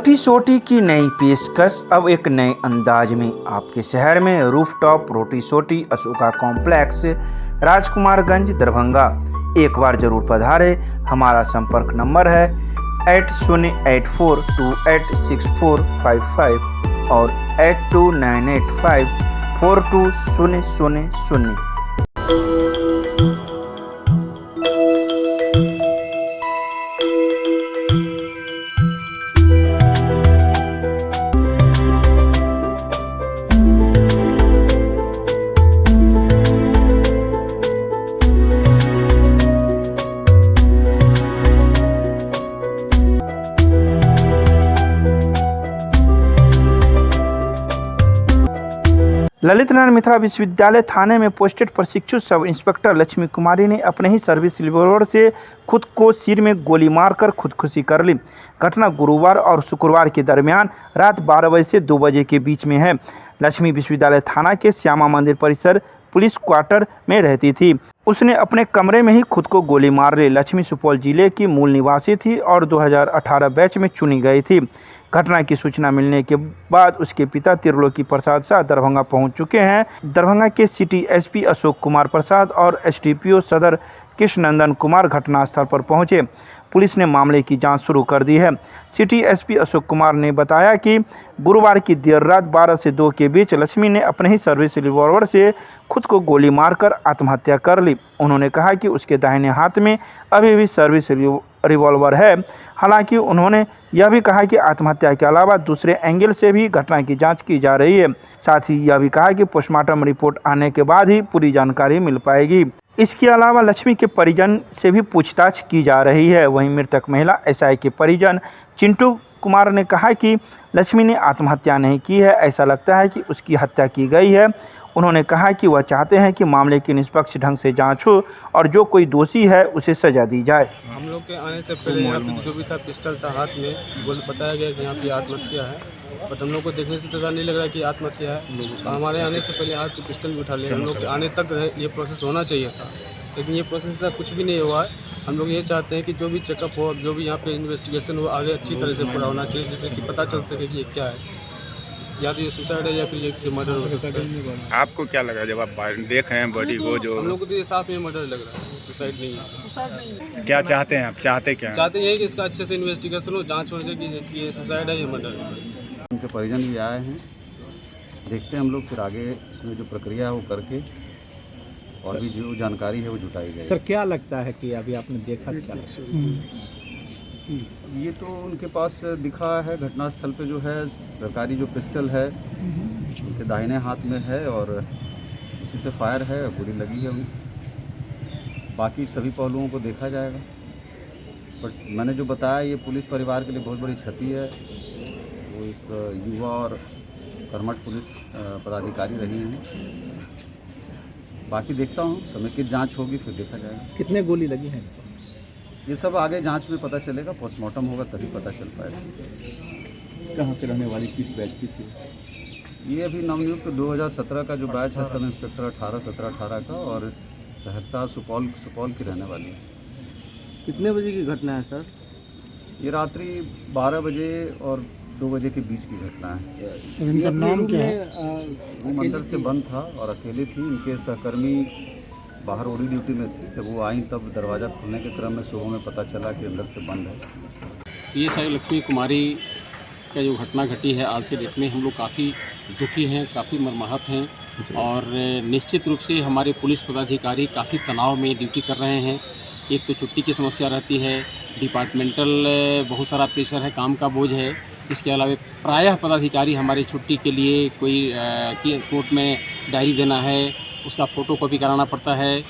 रोटी सोटी की नई पेशकश अब एक नए अंदाज में आपके शहर में रूफटॉप रोटी सोटी अशोका कॉम्प्लेक्स राजकुमारगंज दरभंगा। एक बार जरूर पधारे। हमारा संपर्क नंबर है 8084286455 और 8298542000। ललित नारायण मिथिला विश्वविद्यालय थाने में पोस्टेड प्रशिक्षु सब इंस्पेक्टर लक्ष्मी कुमारी ने अपने ही सर्विस रिवॉल्वर से खुद को सिर में गोली मारकर खुदकुशी कर ली। घटना गुरुवार और शुक्रवार के दरमियान रात 12 बजे से 2 बजे के बीच में है। लक्ष्मी विश्वविद्यालय थाना के श्यामा मंदिर परिसर पुलिस क्वार्टर में रहती थी। उसने अपने कमरे में ही खुद को गोली मार ली। लक्ष्मी सुपौल जिले की मूल निवासी थी और 2018 बैच में चुनी गई थी। घटना की सूचना मिलने के बाद उसके पिता त्रिलोकी प्रसाद शाह दरभंगा पहुंच चुके हैं। दरभंगा के सिटी एसपी अशोक कुमार प्रसाद और एसडीपीओ सदर कृष्णनंदन कुमार घटनास्थल पर पहुंचे। पुलिस ने मामले की जांच शुरू कर दी है। सिटी एसपी अशोक कुमार ने बताया कि गुरुवार की देर रात 12 से 2 के बीच लक्ष्मी ने अपने ही सर्विस रिवॉल्वर से खुद को गोली मारकर आत्महत्या कर ली। उन्होंने कहा कि उसके दाहिने हाथ में अभी भी सर्विस रिवॉल्वर है। हालांकि उन्होंने यह भी कहा कि आत्महत्या के अलावा दूसरे एंगल से भी घटना की जांच की जा रही है। साथ ही यह भी कहा कि पोस्टमार्टम रिपोर्ट आने के बाद ही पूरी जानकारी मिल पाएगी। इसके अलावा लक्ष्मी के परिजन से भी पूछताछ की जा रही है। वहीं मृतक महिला एसआई के परिजन चिंटू कुमार ने कहा कि लक्ष्मी ने आत्महत्या नहीं की है, ऐसा लगता है कि उसकी हत्या की गई है। उन्होंने कहा कि वह चाहते हैं कि मामले की निष्पक्ष ढंग से जांच हो और जो कोई दोषी है उसे सजा दी जाए। हम लोग के आने से पहले यहाँ पे जो भी था पिस्टल था हाथ में, बोल बताया गया कि यहाँ पे आत्महत्या है, बट हम लोग को देखने से तो नहीं लग रहा है कि आत्महत्या है। हमारे आने से पहले हाथ से पिस्टल भी उठा लिया। हम लोग के आने तक ये प्रोसेस होना चाहिए था, लेकिन ये प्रोसेस का कुछ भी नहीं हुआ है। हम लोग ये चाहते हैं कि जो भी चेकअप हो, जो भी यहाँ पे इन्वेस्टिगेशन हो, आगे अच्छी तरह से पूरा होना चाहिए, जिससे कि पता चल सके कि ये क्या है, या तो ये सुसाइड है या फिर ये किसी मर्डर हो सकता है। आपको क्या लगा जब आप देख रहे हैं बॉडी को? जो हम लोग को तो ये साफ में मर्डर लग रहा है, सुसाइड नहीं है। क्या चाहते हैं आप? चाहते क्या हैं? चाहते हैं कि इसका अच्छे से इन्वेस्टिगेशन हो, जांच हो सके कि ये सुसाइड है या मर्डर है। उनके परिजन भी आए हैं, देखते हैं हम लोग, फिर आगे इसमें जो प्रक्रिया है वो करके और भी जो जानकारी है वो जुटाई जाएगी। सर क्या लगता है कि अभी आपने देखा क्या? ये तो उनके पास दिखा है घटनास्थल पे, जो है सरकारी जो पिस्टल है उनके दाहिने हाथ में है और उसी से फायर है, गोली लगी है उन्हें। बाकी सभी पहलुओं को देखा जाएगा, बट मैंने जो बताया ये पुलिस परिवार के लिए बहुत बड़ी क्षति है। वो एक युवा और कर्मठ पुलिस पदाधिकारी रही हैं। बाकी देखता हूँ, समेकित जांच होगी फिर देखा जाएगा। कितने गोली लगी हैं? ये सब आगे जांच में पता चलेगा, पोस्टमार्टम होगा तभी पता चल पाएगा। कहाँ के रहने वाली, किस बैच की थी? ये अभी नवनियुक्त 2017 का जो बैच है सब इंस्पेक्टर 18-17-18 का, और सहरसा सुपौल की रहने वाली है। कितने बजे की घटना है सर? ये रात्रि 12 बजे और 2 बजे के बीच की घटना है। इनका नाम क्या है? वो मंदिर से बंद था और अकेले थी। इनके सहकर्मी बाहर ओडी ड्यूटी में थी। जब वो आई तब दरवाज़ा खोलने के क्रम में सुबह में पता चला कि अंदर से बंद है। ये सारी लक्ष्मी कुमारी का जो घटना घटी है आज के डेट में, हम लोग काफ़ी दुखी हैं, काफ़ी मर्माहत हैं और निश्चित रूप से हमारे पुलिस पदाधिकारी काफ़ी तनाव में ड्यूटी कर रहे हैं। एक तो छुट्टी की समस्या रहती है, डिपार्टमेंटल बहुत सारा प्रेशर है, काम का बोझ है। इसके अलावा प्रायः पदाधिकारी हमारे छुट्टी के लिए कोई कोर्ट में डायरी देना है, उसका फ़ोटो कॉपी कराना पड़ता है।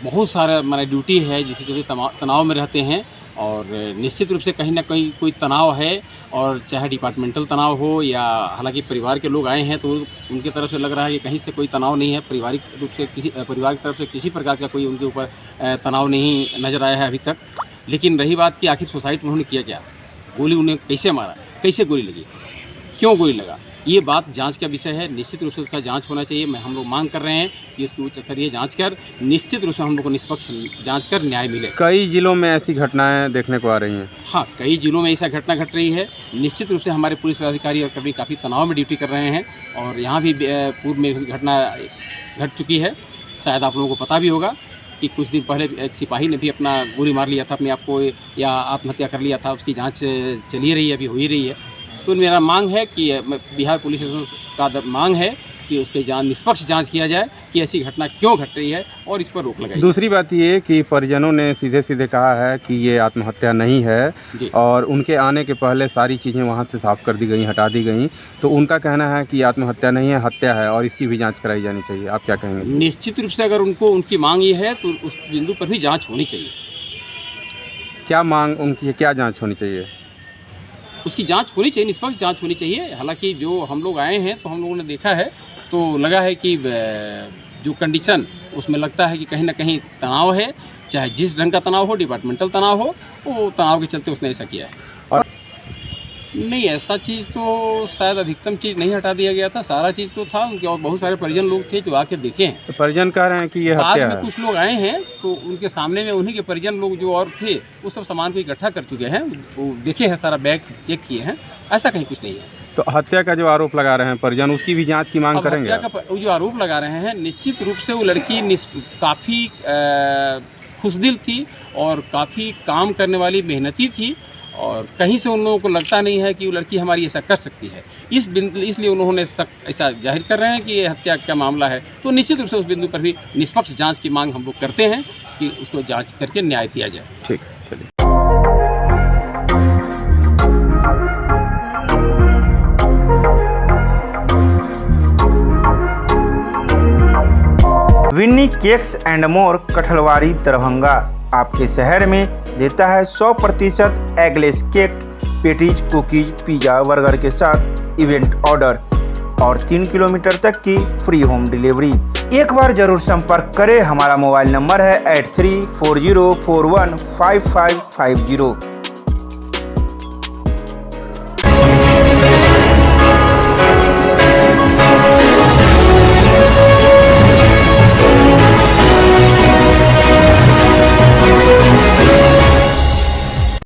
बहुत सारा हमारा ड्यूटी है जिससे चलते तनाव में रहते हैं और निश्चित रूप से कहीं ना कहीं कोई तनाव है, और चाहे डिपार्टमेंटल तनाव हो या, हालांकि परिवार के लोग आए हैं तो उनकी तरफ से लग रहा है कि कहीं से कोई तनाव नहीं है। पारिवारिक रूप से परिवार की तरफ से किसी प्रकार का कोई उनके ऊपर तनाव नहीं नज़र आया है अभी तक। लेकिन रही बात कि आखिर सुसाइड उन्होंने किया क्या, गोली उन्हें कैसे मारा, कैसे गोली लगी, क्यों गोली लगा, ये बात जांच का विषय है। निश्चित रूप से उसका जांच होना चाहिए। हम लोग मांग कर रहे हैं कि उसकी उच्च स्तरीय जांच कर निश्चित रूप से हम लोग को निष्पक्ष जांच कर न्याय मिले। कई जिलों में ऐसी घटनाएं देखने को आ रही हैं। हाँ, कई जिलों में ऐसा घटना घट रही है। निश्चित रूप से हमारे पुलिस पदाधिकारी और कर्मी काफ़ी तनाव में ड्यूटी कर रहे हैं और यहाँ भी पूर्व में घटना घट चुकी है। शायद आप लोगों को पता भी होगा कि कुछ दिन पहले एक सिपाही ने भी अपना गोली मार लिया था अपने आप को या आत्महत्या कर लिया था। उसकी जांच चली रही है, अभी हो ही रही है। तो मेरा मांग है कि बिहार पुलिस का मांग है कि उसके निष्पक्ष जांच किया जाए कि ऐसी घटना क्यों घट रही है और इस पर रोक लगाई। दूसरी बात ये कि परिजनों ने सीधे सीधे कहा है कि ये आत्महत्या नहीं है और उनके आने के पहले सारी चीज़ें वहाँ से साफ़ कर दी गई, हटा दी गई। तो उनका कहना है कि आत्महत्या नहीं है, हत्या है और इसकी भी जाँच कराई जानी चाहिए। आप क्या कहेंगे? निश्चित रूप से अगर उनकी मांग ये है तो उस बिंदु पर भी जाँच होनी चाहिए। क्या मांग उनकी, क्या जाँच होनी चाहिए? उसकी जांच होनी चाहिए, निष्पक्ष जांच होनी चाहिए। हालांकि जो हम लोग आए हैं तो हम लोगों ने देखा है तो लगा है कि जो कंडीशन उसमें लगता है कि कहीं ना कहीं तनाव है, चाहे जिस ढंग का तनाव हो, डिपार्टमेंटल तनाव हो, वो तनाव के चलते उसने ऐसा किया है। और नहीं, ऐसा चीज़ तो शायद अधिकतम चीज़ नहीं हटा दिया गया था, सारा चीज़ तो था। उनके और बहुत सारे परिजन लोग थे जो आके देखे हैं। तो परिजन कह रहे हैं कि ये बाद हत्या में है। कुछ लोग आए हैं तो उनके सामने में उन्हीं के परिजन लोग जो और थे वो सब सामान को इकट्ठा कर चुके हैं, वो देखे हैं, सारा बैग चेक किए हैं। ऐसा कहीं कुछ नहीं है। तो हत्या का जो आरोप लगा रहे हैं परिजन, उसकी भी जांच की मांग अब करेंगे? हत्या का जो आरोप लगा रहे हैं, निश्चित रूप से वो लड़की काफ़ी खुशदिल थी और काफ़ी काम करने वाली, मेहनती थी और कहीं से उन लोगों को लगता नहीं है कि वो लड़की हमारी ऐसा कर सकती है। इसलिए उन्होंने ऐसा जाहिर कर रहे हैं कि ये हत्या का मामला है। तो निश्चित रूप से उस बिंदु पर भी निष्पक्ष जांच की मांग हम लोग करते हैं कि उसको जांच करके न्याय दिया जाए। ठीक, चलिए। Vinni cakes and more Kathalwadi Darbhanga आपके शहर में देता है 100% eggless cake, patties, cookies, pizza, burger के साथ इवेंट ऑर्डर और 3 किलोमीटर तक की फ्री होम डिलीवरी। एक बार जरूर संपर्क करें। हमारा मोबाइल नंबर है 8340415550।